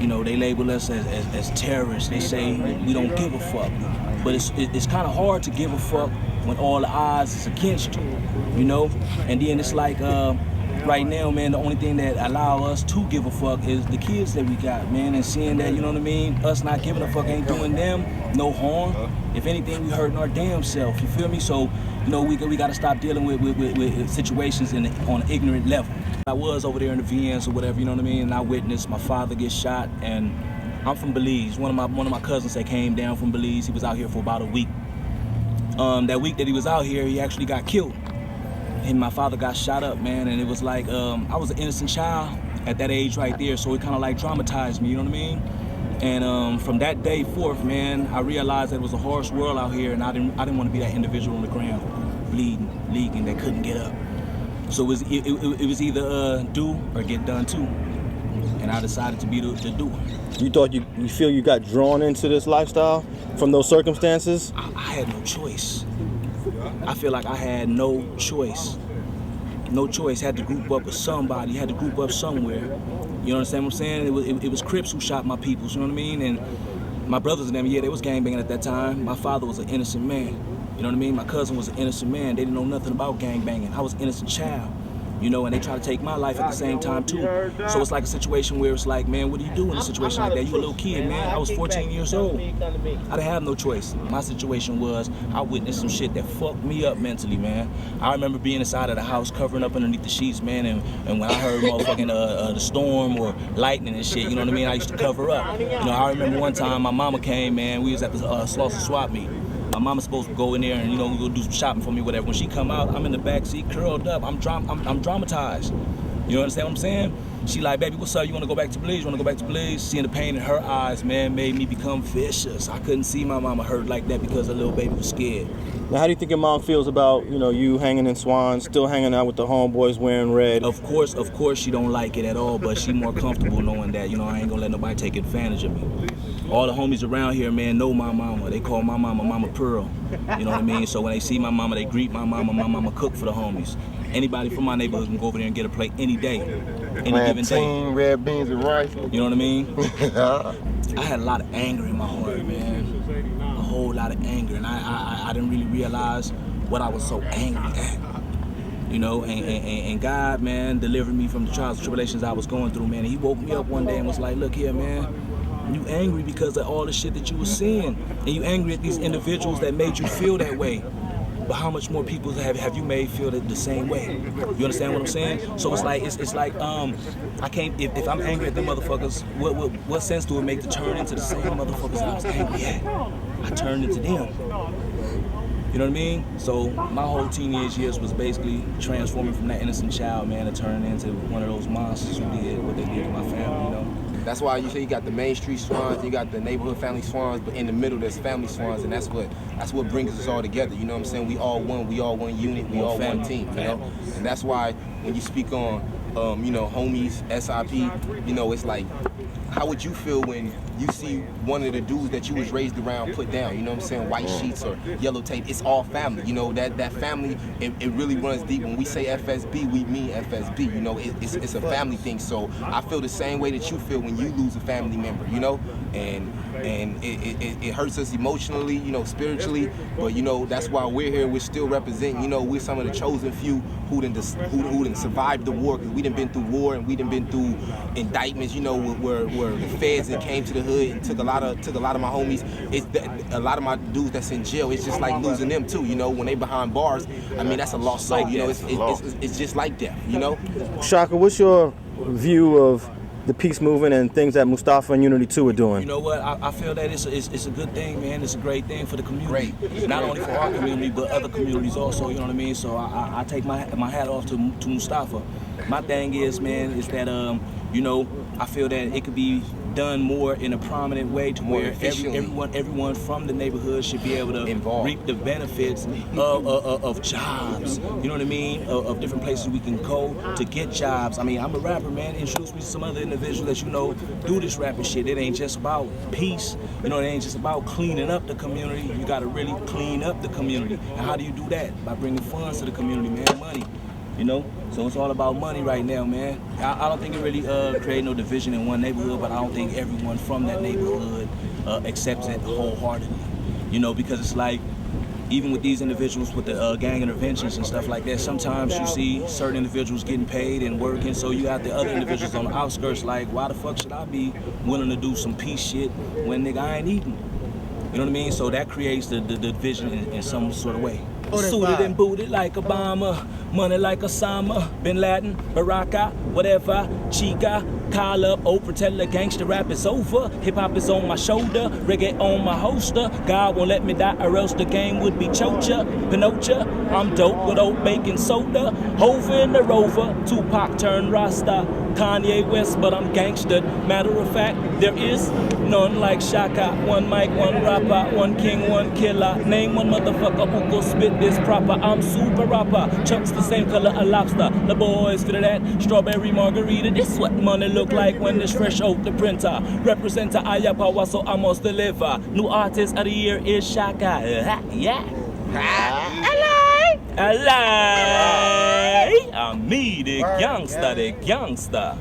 you know, they label us as terrorists. They say we don't give a fuck. But it's kind of hard to give a fuck when all the odds is against you, you know? And then it's like, right now, man, the only thing that allow us to give a fuck is the kids that we got, man, and seeing that, you know what I mean? Us not giving a fuck ain't doing them no harm. If anything, we hurting our damn self, you feel me? So, you know, we got to stop dealing with situations on an ignorant level. I was over there in the VNs or whatever, you know what I mean? And I witnessed my father get shot, and I'm from Belize. One of my cousins that came down from Belize, he was out here for about a week. That week that he was out here, he actually got killed. And my father got shot up, man, and it was like, I was an innocent child at that age right there, so it kind of like traumatized me, you know what I mean? And from that day forth, man, I realized that it was a harsh world out here, and I didn't want to be that individual on the ground, bleeding, leaking, that couldn't get up. So it was either do or get done too, and I decided to be the doer. You thought you feel you got drawn into this lifestyle from those circumstances? I had no choice. I feel like I had no choice. No choice. Had to group up with somebody. Had to group up somewhere. You understand what I'm saying? It was Crips who shot my peoples. You know what I mean? And my brothers and them, yeah, they was gangbanging at that time. My father was an innocent man. You know what I mean? My cousin was an innocent man. They didn't know nothing about gangbanging. I was an innocent child. You know, and they try to take my life at the same time too. So it's like a situation where it's like, man, what do you do in a situation like that? You a little kid, man. I was 14 years old. I didn't have no choice. My situation was, I witnessed some shit that fucked me up mentally, man. I remember being inside of the house, covering up underneath the sheets, man, and when I heard motherfucking the storm or lightning and shit, you know what I mean? I used to cover up. You know, I remember one time my mama came, man. We was at the Slauson swap meet. My mama's supposed to go in there and, you know, go do some shopping for me, whatever. When she come out, I'm in the back seat, curled up. I'm dramatized. You understand what I'm saying? She like, baby, what's up? You want to go back to Belize? You want to go back to Belize? Seeing the pain in her eyes, man, made me become vicious. I couldn't see my mama hurt like that because the little baby was scared. Now, how do you think your mom feels about, you know, you hanging in Swan, still hanging out with the homeboys wearing red? Of course, she don't like it at all, but she more comfortable knowing that, you know, I ain't gonna let nobody take advantage of me. All the homies around here, man, know my mama. They call my mama Mama Pearl. You know what I mean? So when they see my mama, they greet my mama. My mama cook for the homies. Anybody from my neighborhood can go over there and get a plate any day, any given day. Red beans and rice. You know what I mean? I had a lot of anger in my heart, man. A whole lot of anger, and I didn't really realize what I was so angry at. You know, and God, man, delivered me from the trials and tribulations I was going through, man. And he woke me up one day and was like, look here, man. You angry because of all the shit that you were seeing, and you angry at these individuals that made you feel that way. But how much more people have you made feel the same way? You understand what I'm saying? So it's like I can't, if I'm angry at them motherfuckers, what sense do it make to turn into the same motherfuckers I was angry at? I turned into them. You know what I mean? So my whole teenage years was basically transforming from that innocent child, man, to turning into one of those monsters who did what they did to my family, you know? That's why you say you got the main street swans, you got the neighborhood family swans, but in the middle there's family swans, and that's what brings us all together. You know what I'm saying? We all one unit, we all one team. You know, and that's why when you speak on, you know, homies, SIP, you know, it's like, how would you feel when you see one of the dudes that you was raised around put down? You know what I'm saying? White sheets or yellow tape. It's all family. You know, that family, it really runs deep. When we say FSB, we mean FSB. You know, it's a family thing. So I feel the same way that you feel when you lose a family member, you know? And it hurts us emotionally, you know, spiritually. But, you know, that's why we're here. We're still representing, you know, we're some of the chosen few who done survived the war. Because we done been through war and we done been through indictments, you know, where the feds and came to the hood and took a lot of my homies. A lot of my dudes that's in jail, it's just like losing them too, you know, when they behind bars. I mean, that's a lost soul, you know, it's just like death, you know? Shaka, what's your view of the peace movement and things that Mustafa and Unity 2 are doing? You know what? I feel that it's a good thing, man. It's a great thing for the community. Not only for our community, but other communities also, you know what I mean? So I take my hat off to Mustafa. My thing is, man, is that, you know, I feel that it could be done more in a prominent way to where everyone from the neighborhood should be able to reap the benefits of jobs. You know what I mean? Of different places we can go to get jobs. I mean, I'm a rapper, man. Introduce me to some other individuals that, you know, do this rapping shit. It ain't just about peace. You know, it ain't just about cleaning up the community. You got to really clean up the community. And how do you do that? By bringing funds to the community, man, money. You know, so it's all about money right now, man. I don't think it really create no division in one neighborhood, but I don't think everyone from that neighborhood accepts it wholeheartedly. You know, because it's like, even with these individuals with the gang interventions and stuff like that, sometimes you see certain individuals getting paid and working, so you got the other individuals on the outskirts like, why the fuck should I be willing to do some peace shit when nigga I ain't eating? You know what I mean? So that creates the division in some sort of way. Suited and booted like Obama, money like Osama, Bin Laden, Baraka, whatever, Chica, call up, Oprah, tell the gangster rap is over. Hip hop is on my shoulder, reggae on my holster. God won't let me die or else the game would be chocha, Pinocha. I'm dope with old baking soda, Hova in the Rover, Tupac turned Rasta, Kanye West, but I'm gangstered. Matter of fact, there is none like Shaka. One mic, one rapper, one king, one killer. Name one motherfucker who go spit this proper. I'm super rapper, chunks the same color a lobster. The boys feel that strawberry margarita. This what money look like when it's fresh out the printer. Represent a higher power, so I must deliver. New artist of the year is Shaka. Yeah. Alive. I'm me, the gangster, the gangster.